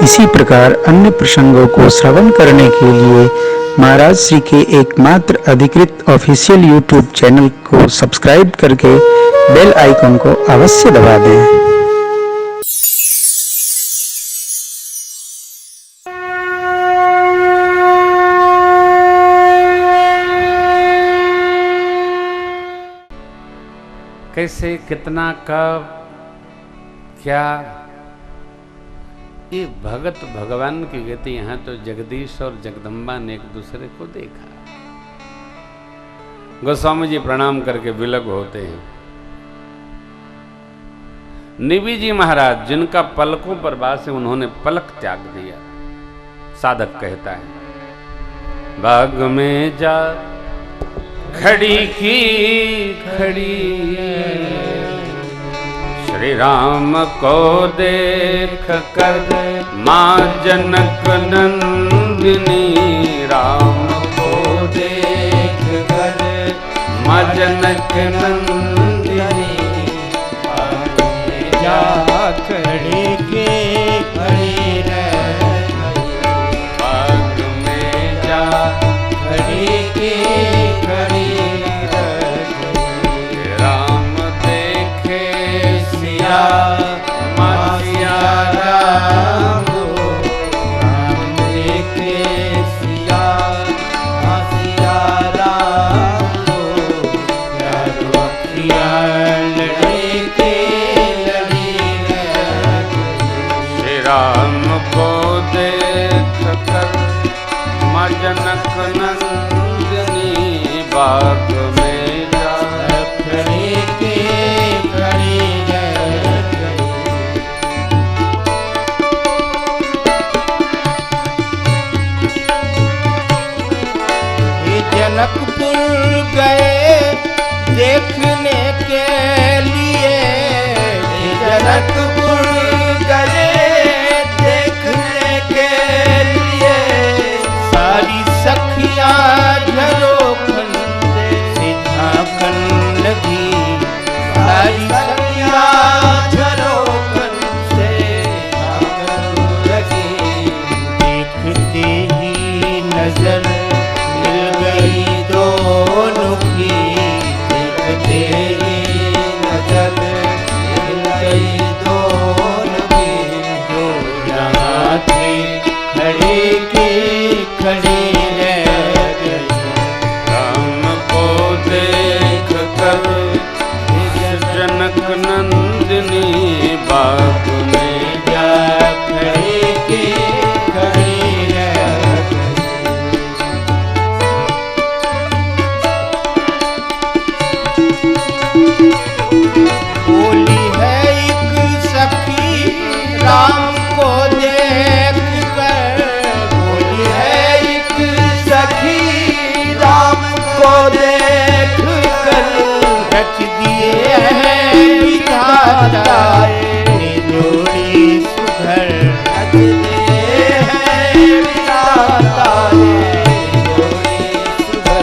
इसी प्रकार अन्य प्रसंगों को श्रवण करने के लिए महाराज श्री के एकमात्र अधिकृत ऑफिशियल यूट्यूब चैनल को सब्सक्राइब करके बेल आइकन को अवश्य दबा दें। कैसे, कितना, कब, क्या, ये भगत भगवान की गति। यहाँ तो जगदीश और जगदम्बा ने एक दूसरे को देखा। गोस्वामी जी प्रणाम करके विलग होते हैं। निवि जी महाराज जिनका पलकों पर वास है, उन्होंने पलक त्याग दिया। साधक कहता है, बाग में जा खड़ी की खड़ी, श्री राम को देख कर माँ जनक नंदिनी। राम को देख कर माँ जनक नंदिनी, जा खड़ी के खड़ी रह, बाग में जा खड़ी के खड़ी रह। राम देखे सिया सिया राम, राम देखे सिया सिया राम। चारों अखियाँ लड़े के लड़ी रह। श्री राम को देख कर माँ जनक नंदिनी, बाग में जा खड़ी के खड़ी रह गई। ये जनकपुर गए देखने के लिए, ये जनकपुर गए देखने के लिए। सारी सखियाँ झरोखन से झांकन लगी, सारी सखियाँ झरोखन से झांकन लगी। देखते ही नजर मिल गई दोनों की, देखते ही नजर मिल गई दोनों की। जो यहाँ थे खड़े के खड़े रह गई। राम को देख कर जनक नंदिनी, बाग में जा खड़े के खड़े रह गई। बोली है एक सखी राम को देख कर, बोली है एक सखी राम को देख कर। रच दिए हैं विधाता ने जोड़ी सुघर, रच दिए हैं विधाता ने जोड़ी सुघर।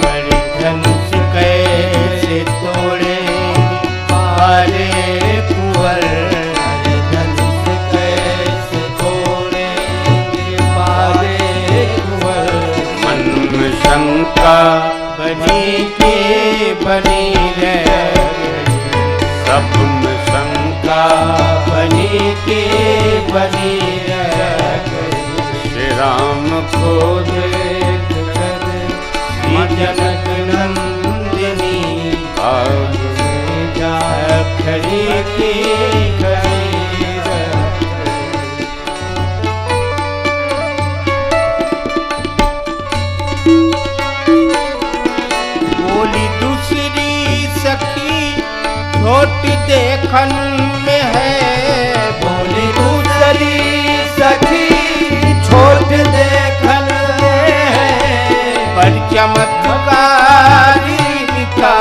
बड़े धनुष कैसे तोड़े पारे कुंवर, बड़े धनुष कैसे तोड़े पारे कुंवर। मन में शंका बनी के बनी रह गई, सब में शंका बनी के बनी रह गई। श्री राम को देख कर माँ जनक नंदिनी, बाग में जा खड़ी के खड़ी रह गई। बोली दूसरी सखी छोट देखन में है, बोली दूसरी सखी छोट देखन में है। पर चमत्कारी लिखा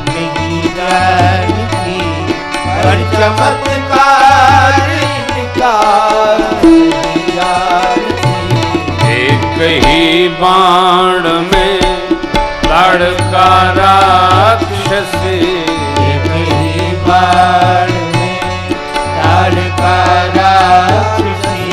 नहीं जानती, पर चमत्कारी लिखा नहीं जानती। एक ही बाण में लड़का राक्षसी, एक ही बाण में ताड़का राक्षसी।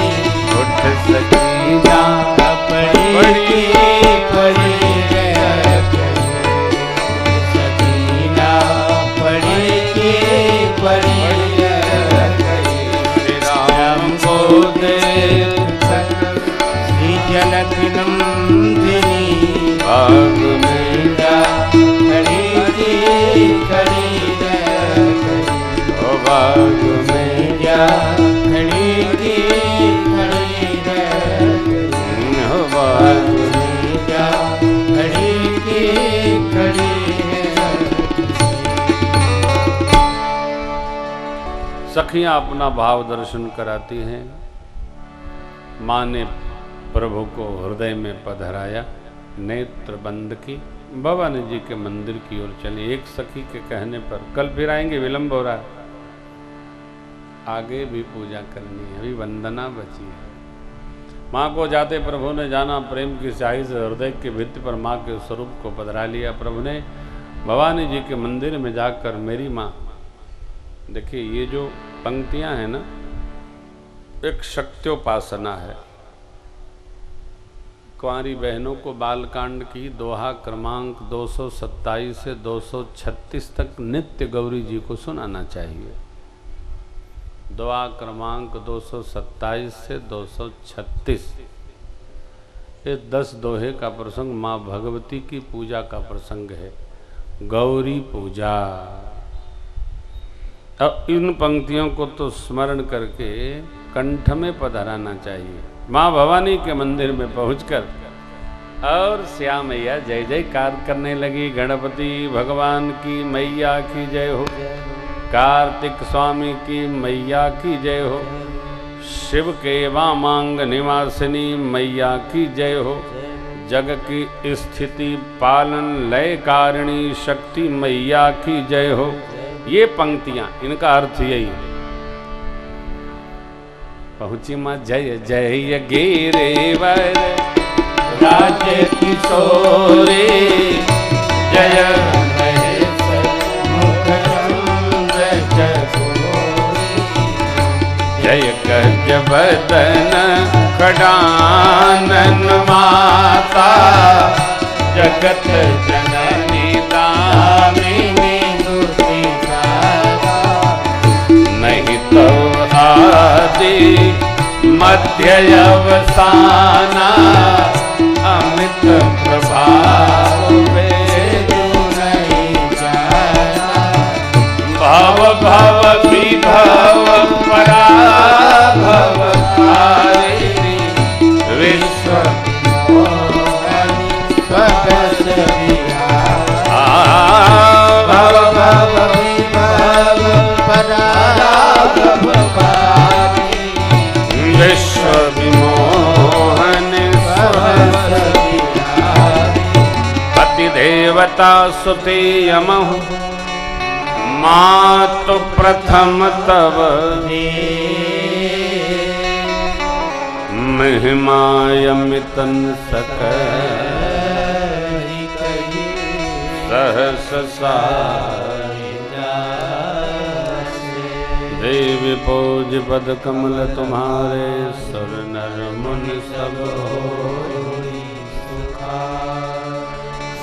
सखियां अपना भाव दर्शन कराती हैं। माँ ने प्रभु को हृदय में पधराया, नेत्र बंद की, भवानी जी के मंदिर की ओर चले। एक सखी के कहने पर कल फिर आएंगे, विलंब हो रहा है, आगे भी पूजा करनी है, अभी वंदना बची है। माँ को जाते प्रभु ने जाना, प्रेम की स्याही से हृदय के भित्ति पर माँ के स्वरूप को पधरा लिया। प्रभु ने भवानी जी के मंदिर में जाकर, मेरी माँ, देखिए ये जो पंक्तियां हैं ना, एक शक्त्योपासना है। कुंवारी बहनों को बालकांड की दोहा क्रमांक 227 से 236 तक नित्य गौरी जी को सुनाना चाहिए। दोहा क्रमांक 227 से 236, ये 10 दोहे का प्रसंग माँ भगवती की पूजा का प्रसंग है, गौरी पूजा। अब इन पंक्तियों को तो स्मरण करके कंठ में पधराना चाहिए। माँ भवानी के मंदिर में पहुंचकर और श्याम मैया जय जयकार करने लगी। गणपति भगवान की मैया की जय हो, कार्तिक स्वामी की मैया की जय हो, शिव के वामांग निवासिनी मैया की जय हो, जग की स्थिति पालन लय कारिणी शक्ति मैया की जय हो। ये पंक्तियां, इनका अर्थ यही है। पहुंची माँ जय जय गिरिवर राज्य किशोरे, जय महेश मुख चंद्र चकोरे, जय गज बदन खडानन माता, जगत जननी दामिनी दुर्ति सारा, नहीं तो आदि मध्य अवसाना, अमित प्रभाव वेदु नहीं जाना, भव भव विभव पराभव कारिणी, विश्व मोहनी स्वगत भव भव विभव पराभव कारिणी, विश्व विमोहन पति देवता सुते यमहु, मातु प्रथम तव महिमायमितन सकल सहस देवी पूज पद कमल तुम्हारे, सुर नर मुनि सब होई सुखार,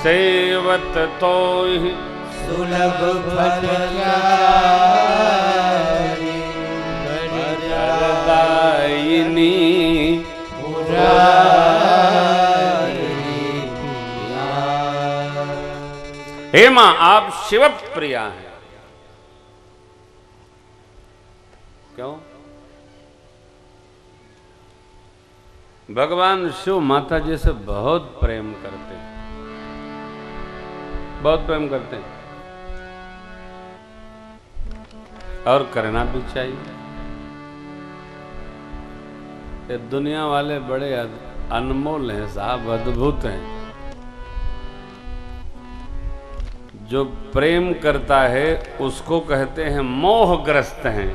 सेवत तोहि सुलभ फल दायिनी हे मां, आप शिव प्रिया हैं। क्यों? भगवान शिव माता जी से बहुत प्रेम करते हैं, बहुत प्रेम करते हैं, और करना भी चाहिए। ये दुनिया वाले बड़े अनमोल हैं साहब, अद्भुत हैं। जो प्रेम करता है उसको कहते हैं मोहग्रस्त हैं,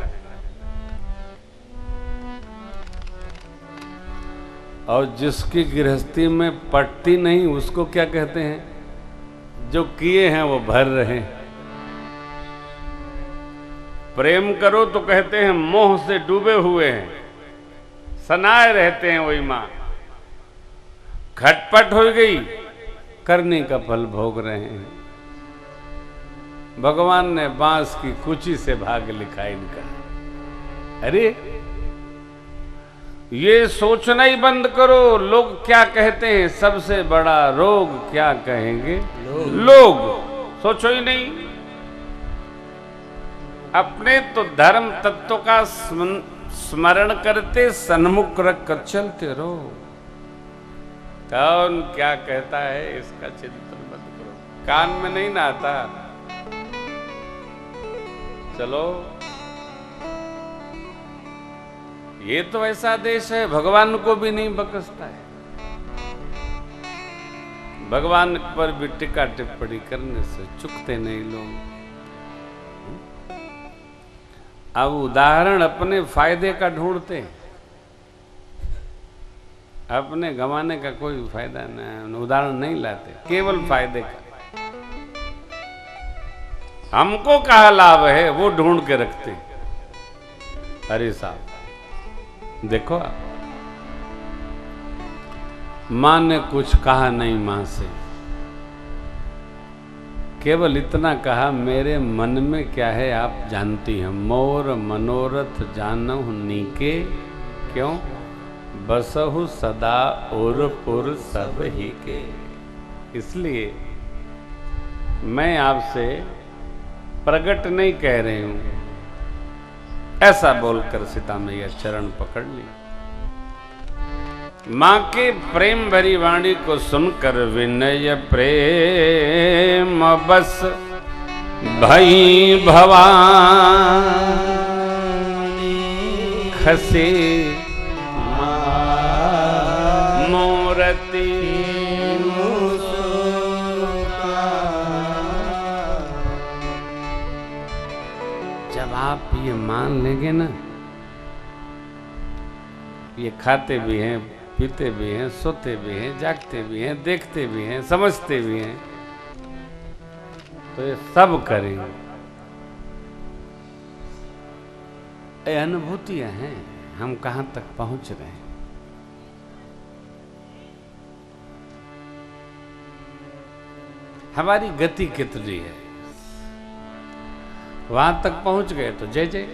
और जिसकी गृहस्थी में पटती नहीं उसको क्या कहते हैं? जो किए हैं वो भर रहे। प्रेम करो तो कहते हैं मोह से डूबे हुए हैं, सनाए रहते हैं वही मां। खटपट हो गई, करने का फल भोग रहे हैं। भगवान ने बांस की कुची से भाग लिखा इनका। अरे ये सोचना ही बंद करो, लोग क्या कहते हैं, सबसे बड़ा रोग क्या कहेंगे लोग। सोचो ही नहीं, अपने तो धर्म तत्व का स्मरण करते सन्मुख रख कर चलते रहो। कौन क्या कहता है इसका चिंतन मत करो, कान में नहीं ना आता। चलो ये तो ऐसा देश है भगवान को भी नहीं बख्शता है। भगवान पर भी टिक्का टिप्पणी करने से चुकते नहीं लोग। अब उदाहरण अपने फायदे का ढूंढते हैं, अपने गंवाने का कोई फायदा नहीं, उदाहरण नहीं लाते, केवल फायदे का। हमको कहा लाभ है वो ढूंढ के रखते हैं। अरे साहब देखो आप, मां ने कुछ कहा नहीं, मां से केवल इतना कहा, मेरे मन में क्या है आप जानती हैं, मोर मनोरथ जानहु नीके, क्यों बसहु सदा और पुर सब ही के। इसलिए मैं आपसे प्रगट नहीं कह रही हूं, ऐसा बोलकर सीता मैया चरण पकड़ ली। मां के प्रेम भरी वाणी को सुनकर विनय प्रेम बस भई भवानी, खसे मूर्ति जब आप ये मान लेंगे ना, ये खाते भी हैं, पीते भी हैं, सोते भी हैं, जागते भी हैं, देखते भी हैं, समझते भी हैं, तो ये सब करेंगे। ये अनुभूतियां हैं, हम कहां तक पहुंच रहे हैं। हमारी गति कितनी है, वहां तक पहुंच गए तो जय जय।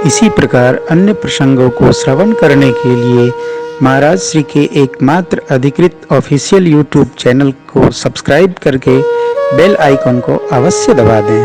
इसी प्रकार अन्य प्रसंगों को श्रवण करने के लिए महाराज श्री के एकमात्र अधिकृत ऑफिशियल यूट्यूब चैनल को सब्सक्राइब करके बेल आइकन को अवश्य दबा दें।